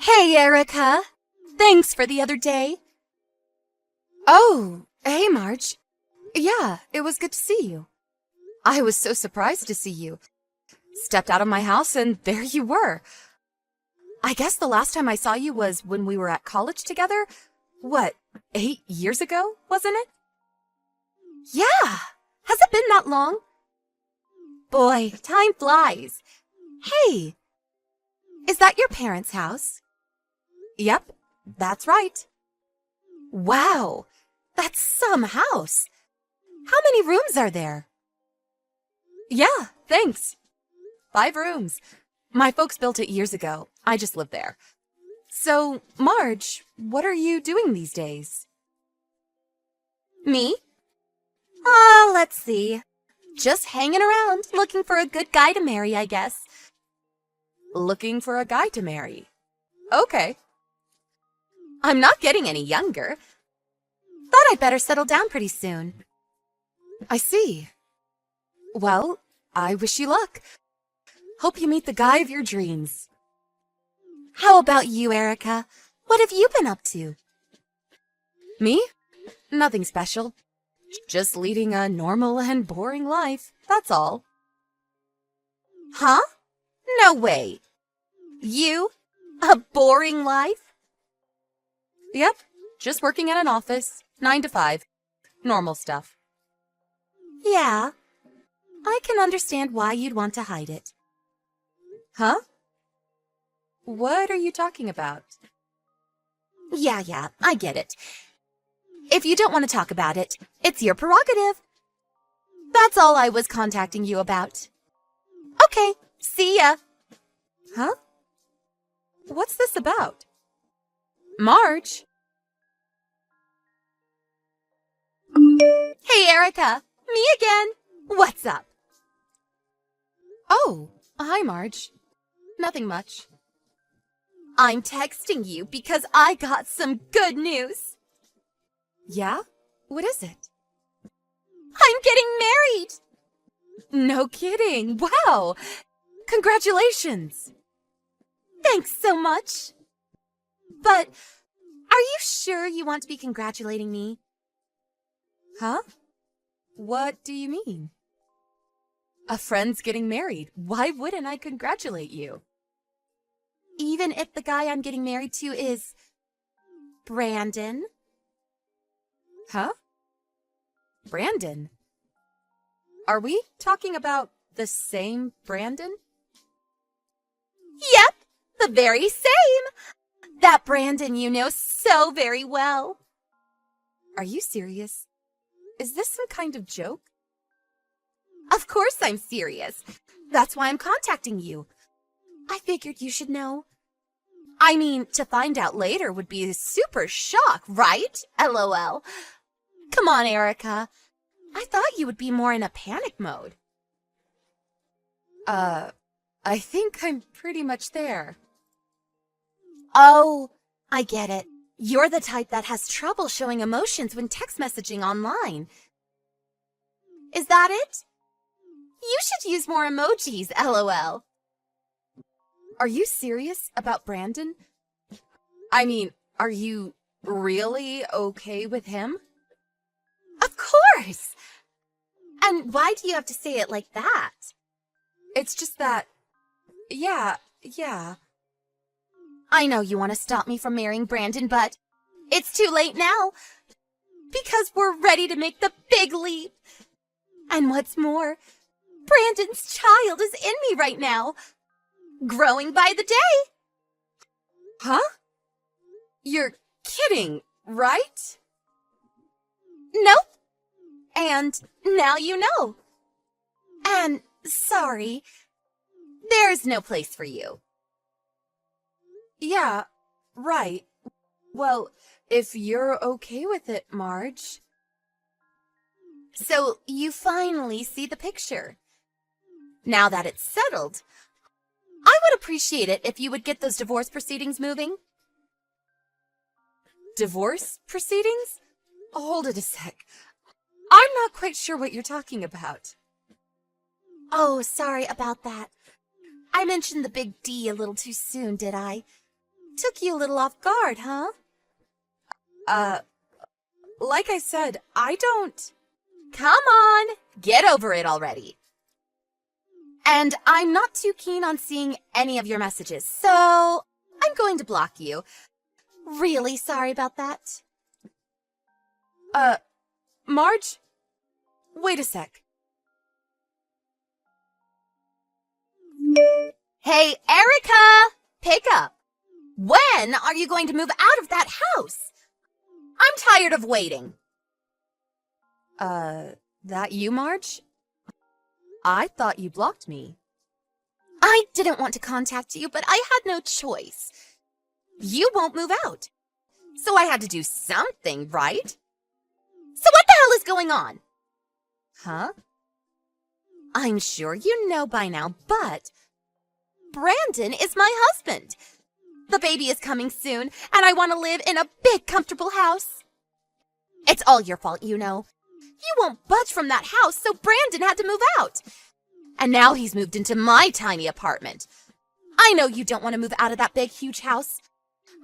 Hey, Erica. Thanks for the other day. Oh, hey, Marge. Yeah, it was good to see you. I was so surprised to see you. Stepped out of my house and there you were. I guess the last time I saw you was when we were at college together. What, 8 years ago, wasn't it? Yeah. Has it been that long? Boy, time flies. Hey, is that your parents' house? Yep, that's right. Wow, that's some house. How many rooms are there? Yeah, thanks. 5 rooms. My folks built it years ago. I just live there. So, Marge, what are you doing these days? Me? Let's see. Just hanging around, looking for a good guy to marry, I guess. Looking for a guy to marry. Okay. I'm not getting any younger. Thought I'd better settle down pretty soon. I see. Well, I wish you luck. Hope you meet the guy of your dreams. How about you, Erica? What have you been up to? Me? Nothing special. Just leading a normal and boring life, that's all. Huh? No way. You? A boring life? Yep, just working at an office, 9 to 5. Normal stuff. Yeah, I can understand why you'd want to hide it. Huh? What are you talking about? Yeah, I get it. If you don't want to talk about it, it's your prerogative. That's all I was contacting you about. Okay, see ya. Huh? What's this about? Marge? Hey, Erica. Me again. What's up? Oh, hi, Marge. Nothing much. I'm texting you because I got some good news. Yeah? What is it? I'm getting married! No kidding. Wow. Congratulations. Thanks so much. But are you sure you want to be congratulating me? Huh? What do you mean? A friend's getting married. Why wouldn't I congratulate you? Even if the guy I'm getting married to is Brandon? Huh? Brandon? Are we talking about the same Brandon? Yep, the very same. That Brandon you know so very well. Are you serious? Is this some kind of joke? Of course I'm serious. That's why I'm contacting you. I figured you should know. I mean, to find out later would be a super shock, right? LOL. Come on, Erica. I thought you would be more in a panic mode. I think I'm pretty much there. Oh, I get it. You're the type that has trouble showing emotions when text messaging online. Is that it? You should use more emojis, LOL. Are you serious about Brandon? I mean, are you really okay with him? Of course! And why do you have to say it like that? It's just that... Yeah. I know you want to stop me from marrying Brandon, but it's too late now. Because we're ready to make the big leap. And what's more, Brandon's child is in me right now. Growing by the day. Huh? You're kidding, right? Nope. And now you know. And sorry, there's no place for you. Yeah, right. Well, if you're okay with it, Marge. So you finally see the picture. Now that it's settled, I would appreciate it if you would get those divorce proceedings moving. Divorce proceedings? Hold it a sec. I'm not quite sure what you're talking about. Oh, sorry about that. I mentioned the big D a little too soon, did I? Took you a little off guard, huh? Uh, like I said, I don't... Come on, get over it already. And I'm not too keen on seeing any of your messages, so I'm going to block you. Really sorry about that. Marge? Wait a sec. Hey, Erica! Pick up. When are you going to move out of that house? I'm tired of waiting. That you, Marge? I thought you blocked me. I didn't want to contact you, but I had no choice. You won't move out. So I had to do something, right? So what the hell is going on? Huh? I'm sure you know by now, but Brandon is my husband. The baby is coming soon, and I want to live in a big, comfortable house. It's all your fault, you know. You won't budge from that house, so Brandon had to move out. And now he's moved into my tiny apartment. I know you don't want to move out of that big, huge house.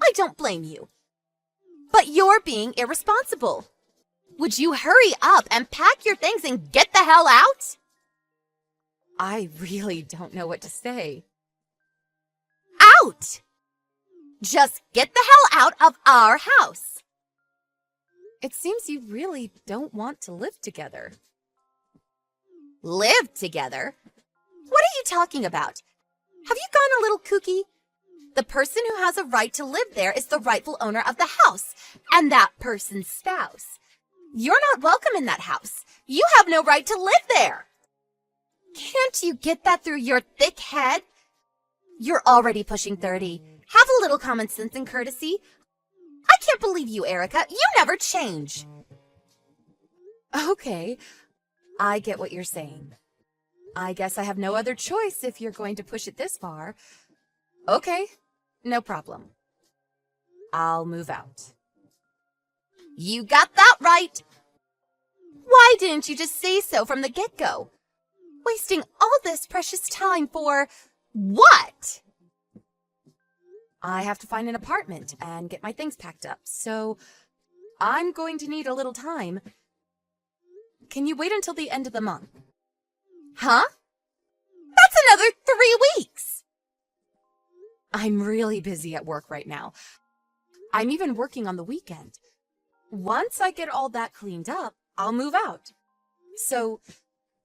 I don't blame you. But you're being irresponsible. Would you hurry up and pack your things and get the hell out? I really don't know what to say. Out! Just get the hell out of our house. It seems you really don't want to live together. Live together? What are you talking about? Have you gone a little kooky? The person who has a right to live there is the rightful owner of the house, and that person's spouse. You're not welcome in that house. You have no right to live there. Can't you get that through your thick head? You're already pushing 30. Have a little common sense and courtesy. I can't believe you, Erica. You never change. Okay, I get what you're saying. I guess I have no other choice if you're going to push it this far. Okay, no problem. I'll move out. You got that right. Why didn't you just say so from the get-go? Wasting all this precious time for what? I have to find an apartment and get my things packed up, so I'm going to need a little time. Can you wait until the end of the month? Huh? That's another 3 weeks! I'm really busy at work right now. I'm even working on the weekend. Once I get all that cleaned up, I'll move out. So,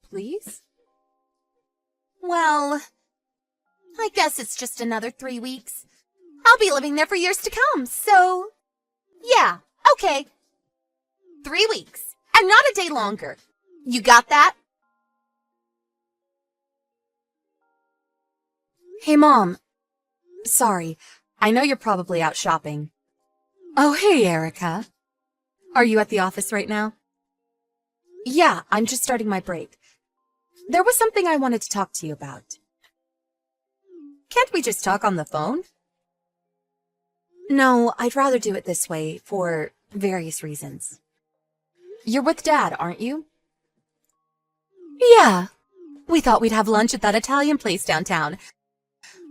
please? Well, I guess it's just another 3 weeks. I'll be living there for years to come, so... Yeah, okay. 3 weeks, and not a day longer. You got that? Hey, Mom. Sorry, I know you're probably out shopping. Oh, hey, Erica. Are you at the office right now? Yeah, I'm just starting my break. There was something I wanted to talk to you about. Can't we just talk on the phone? No, I'd rather do it this way for various reasons. You're with Dad, aren't you? Yeah. We thought we'd have lunch at that Italian place downtown.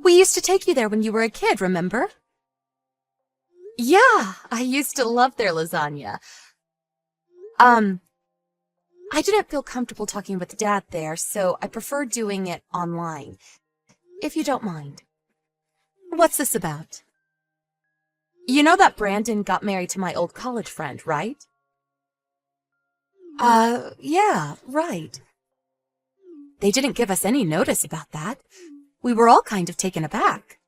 We used to take you there when you were a kid, remember? Yeah, I used to love their lasagna. I didn't feel comfortable talking with Dad there, so I prefer doing it online. If you don't mind. What's this about? You know that Brandon got married to my old college friend, right? Yeah, right. They didn't give us any notice about that. We were all kind of taken aback.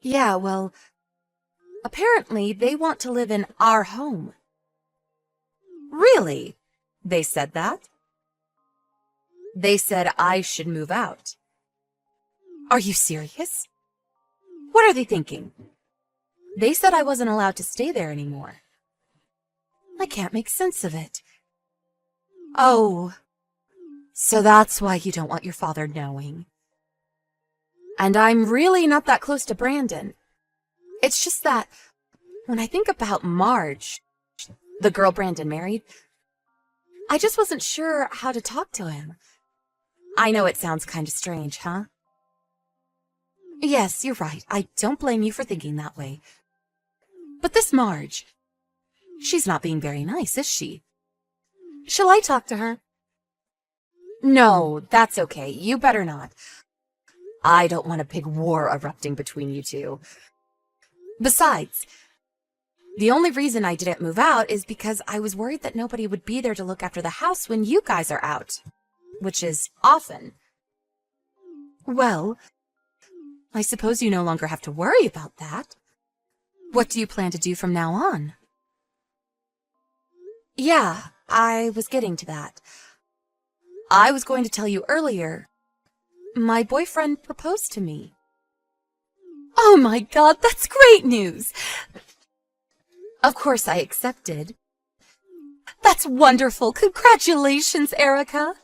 Yeah, well, apparently they want to live in our home. Really? They said that? They said I should move out. Are you serious? What are they thinking? They said I wasn't allowed to stay there anymore. I can't make sense of it. Oh, so that's why you don't want your father knowing. And I'm really not that close to Brandon. It's just that when I think about Marge, the girl Brandon married, I just wasn't sure how to talk to him. I know it sounds kind of strange, huh? Yes, you're right. I don't blame you for thinking that way. But this Marge, she's not being very nice, is she? Shall I talk to her? No, that's okay. You better not. I don't want a big war erupting between you two. Besides, the only reason I didn't move out is because I was worried that nobody would be there to look after the house when you guys are out, which is often. Well, I suppose you no longer have to worry about that. What do you plan to do from now on? Yeah, I was getting to that. I was going to tell you earlier. My boyfriend proposed to me. Oh my God, that's great news! Of course I accepted. That's wonderful! Congratulations, Erica!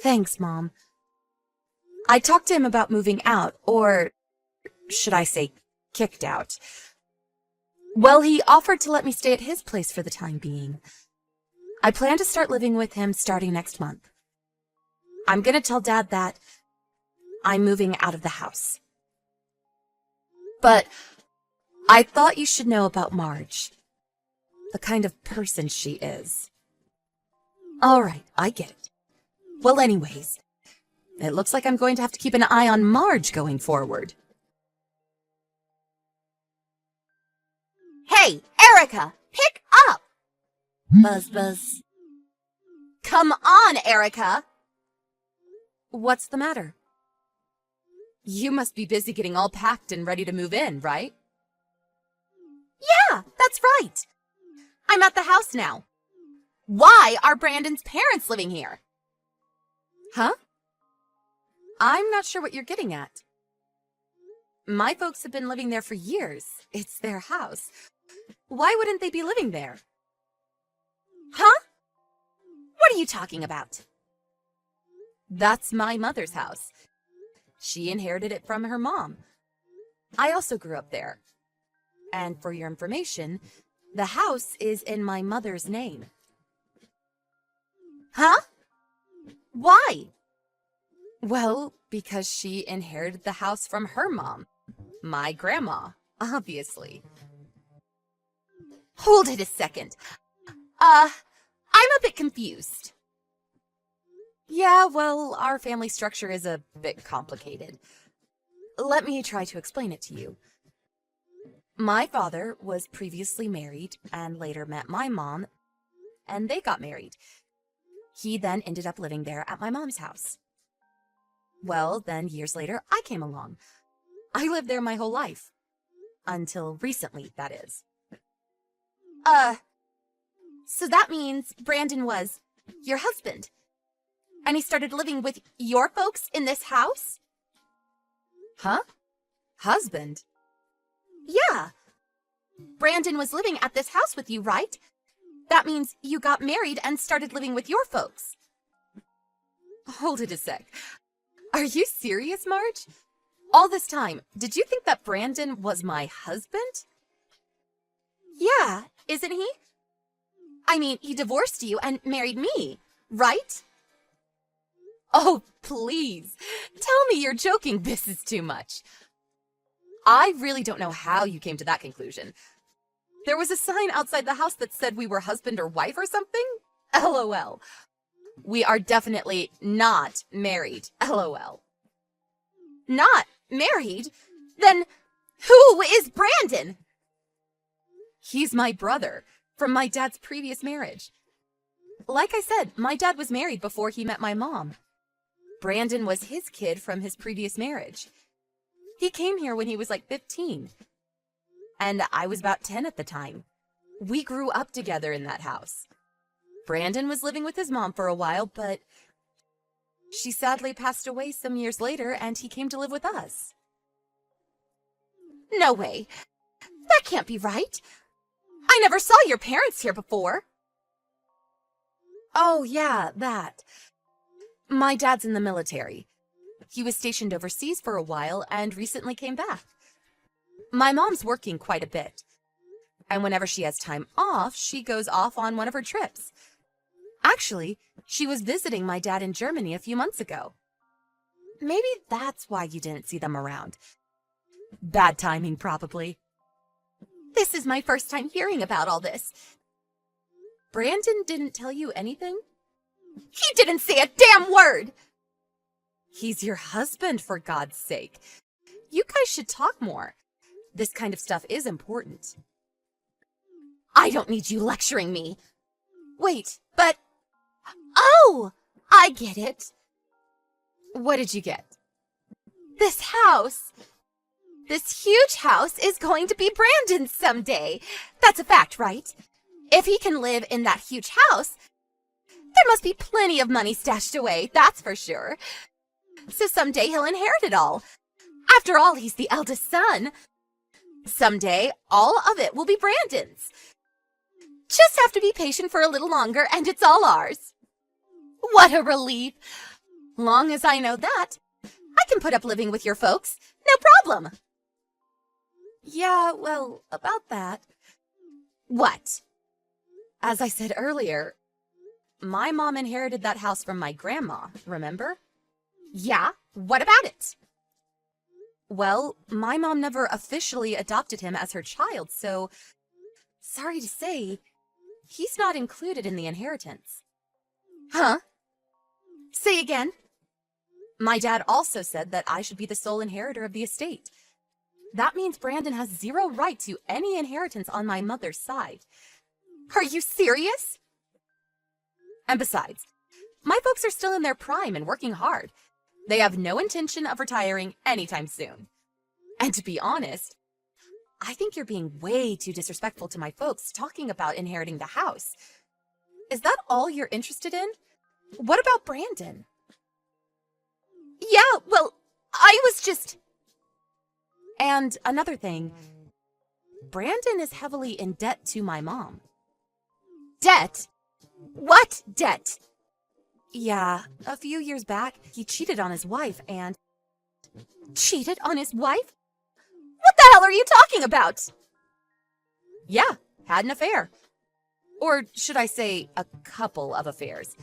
Thanks, Mom. I talked to him about moving out, or should I say, kicked out. Well, he offered to let me stay at his place for the time being. I plan to start living with him starting next month. I'm gonna tell Dad that I'm moving out of the house. But I thought you should know about Marge. The kind of person she is. All right, I get it. Well, anyways, it looks like I'm going to have to keep an eye on Marge going forward. Hey, Erica, pick up! Buzz, buzz. Come on, Erica! What's the matter? You must be busy getting all packed and ready to move in, right? Yeah, that's right. I'm at the house now. Why are Brandon's parents living here? Huh? I'm not sure what you're getting at. My folks have been living there for years. It's their house. Why wouldn't they be living there? Huh? What are you talking about? That's my mother's house. She inherited it from her mom. I also grew up there. And for your information, the house is in my mother's name. Huh? Why? Well, because she inherited the house from her mom. My grandma, obviously. Hold it a second. I'm a bit confused. Yeah, well, our family structure is a bit complicated. Let me try to explain it to you. My father was previously married and later met my mom, and they got married. He then ended up living there at my mom's house. Well, then years later, I came along. I lived there my whole life. Until recently, that is. So that means Brandon was your husband. And he started living with your folks in this house? Huh? Husband? Yeah. Brandon was living at this house with you, right? That means you got married and started living with your folks. Hold it a sec. Are you serious, Marge? All this time, did you think that Brandon was my husband? Yeah, isn't he? I mean, he divorced you and married me, right? Oh, please. Tell me you're joking. This is too much. I really don't know how you came to that conclusion. There was a sign outside the house that said we were husband or wife or something? LOL. We are definitely not married. LOL. Not married? Then who is Brandon? He's my brother from my dad's previous marriage. Like I said, my dad was married before he met my mom. Brandon was his kid from his previous marriage. He came here when he was like 15. And I was about 10 at the time. We grew up together in that house. Brandon was living with his mom for a while, but she sadly passed away some years later, and he came to live with us. No way. That can't be right. I never saw your parents here before. Oh, yeah, that. My dad's in the military. He was stationed overseas for a while and recently came back. My mom's working quite a bit. And whenever she has time off, she goes off on one of her trips. Actually, she was visiting my dad in Germany a few months ago. Maybe that's why you didn't see them around. Bad timing, probably. This is my first time hearing about all this. Brandon didn't tell you anything? He didn't say a damn word! He's your husband, for God's sake. You guys should talk more. This kind of stuff is important. I don't need you lecturing me. Wait, but... Oh! I get it. What did you get? This house. This huge house is going to be Brandon's someday. That's a fact, right? If he can live in that huge house, there must be plenty of money stashed away, that's for sure. So someday he'll inherit it all. After all, he's the eldest son. Someday, all of it will be Brandon's. Just have to be patient for a little longer and it's all ours. What a relief. Long as I know that, I can put up living with your folks. No problem. Yeah, well, about that. What? As I said earlier, my mom inherited that house from my grandma, remember? Yeah, what about it? Well, my mom never officially adopted him as her child, so sorry to say, he's not included in the inheritance. Huh? Say again. My dad also said that I should be the sole inheritor of the estate. That means Brandon has zero right to any inheritance on my mother's side. Are you serious? And besides, my folks are still in their prime and working hard. They have no intention of retiring anytime soon. And to be honest, I think you're being way too disrespectful to my folks talking about inheriting the house. Is that all you're interested in? What about Brandon? Yeah, well, I was just... And another thing, Brandon is heavily in debt to my mom. Debt? What debt? Yeah, a few years back, he cheated on his wife and... Cheated on his wife? What the hell are you talking about? Yeah, had an affair. Or should I say, a couple of affairs.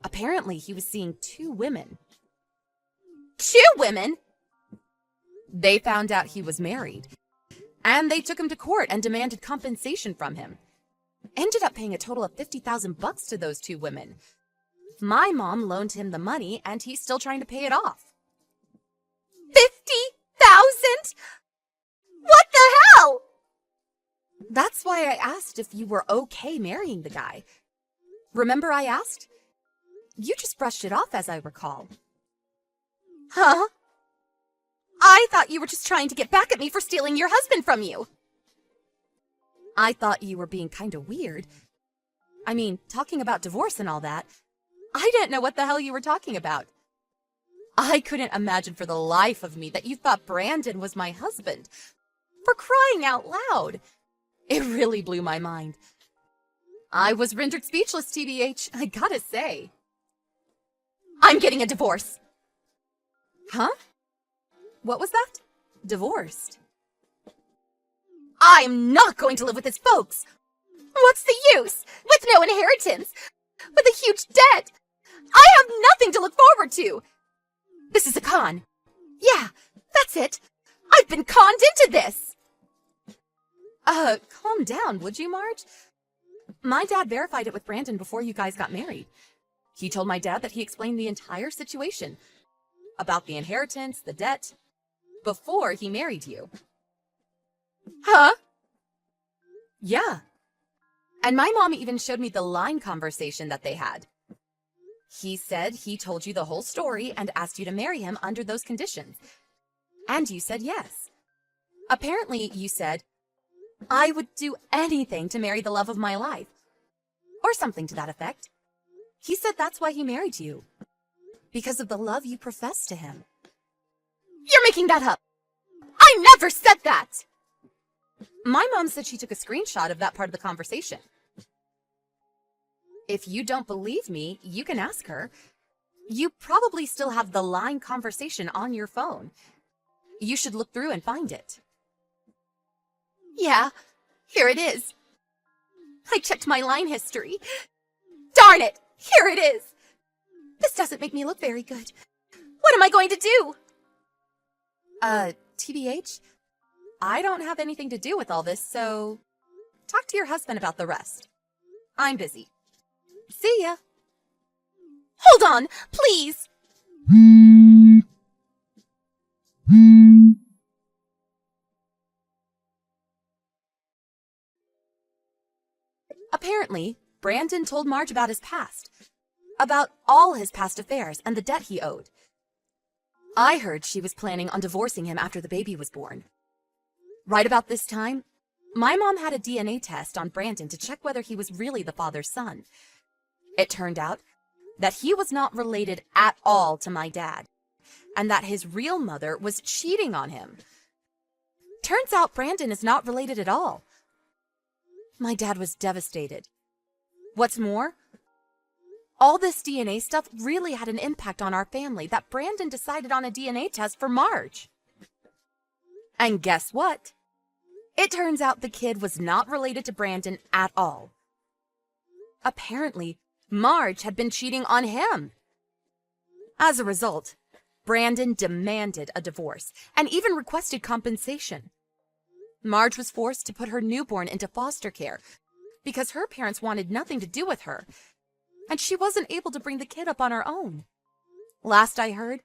Apparently, he was seeing 2 women. 2 women? They found out he was married. And they took him to court and demanded compensation from him. Ended up paying a total of $50,000 to those 2 women. My mom loaned him the money, and he's still trying to pay it off. 50,000? What the hell? That's why I asked if you were okay marrying the guy. Remember I asked? You just brushed it off, as I recall. Huh? I thought you were just trying to get back at me for stealing your husband from you. I thought you were being kind of weird. I mean, talking about divorce and all that. I didn't know what the hell you were talking about. I couldn't imagine for the life of me that you thought Brandon was my husband. For crying out loud. It really blew my mind. I was rendered speechless, TBH, I gotta say. I'm getting a divorce. Huh? What was that? Divorced. I'm not going to live with his folks. What's the use? With no inheritance. With a huge debt. I have nothing to look forward to. This is a con. Yeah, that's it. I've been conned into this. Calm down, would you, Marge? My dad verified it with Brandon before you guys got married. He told my dad that he explained the entire situation. About the inheritance, the debt, before he married you. Huh? Yeah. And my mom even showed me the line conversation that they had. He said he told you the whole story and asked you to marry him under those conditions. And you said yes. Apparently, you said, I would do anything to marry the love of my life. Or something to that effect. He said that's why he married you. Because of the love you profess to him. You're making that up. I never said that. My mom said she took a screenshot of that part of the conversation. If you don't believe me, you can ask her. You probably still have the line conversation on your phone. You should look through and find it. Yeah, here it is. I checked my line history. Darn it! Here it is! This doesn't make me look very good. What am I going to do? TBH, I don't have anything to do with all this, so talk to your husband about the rest. I'm busy. See ya. Hold on, please. Apparently, Brandon told Marge about his past, about all his past affairs and the debt he owed. I heard she was planning on divorcing him after the baby was born. Right about this time, my mom had a DNA test on Brandon to check whether he was really the father's son. It turned out that he was not related at all to my dad, and that his real mother was cheating on him. Turns out Brandon is not related at all. My dad was devastated. What's more, all this DNA stuff really had an impact on our family that Brandon decided on a DNA test for Marge. And guess what? It turns out the kid was not related to Brandon at all. Apparently, Marge had been cheating on him. As a result, Brandon demanded a divorce and even requested compensation. Marge was forced to put her newborn into foster care because her parents wanted nothing to do with her, and she wasn't able to bring the kid up on her own. Last I heard,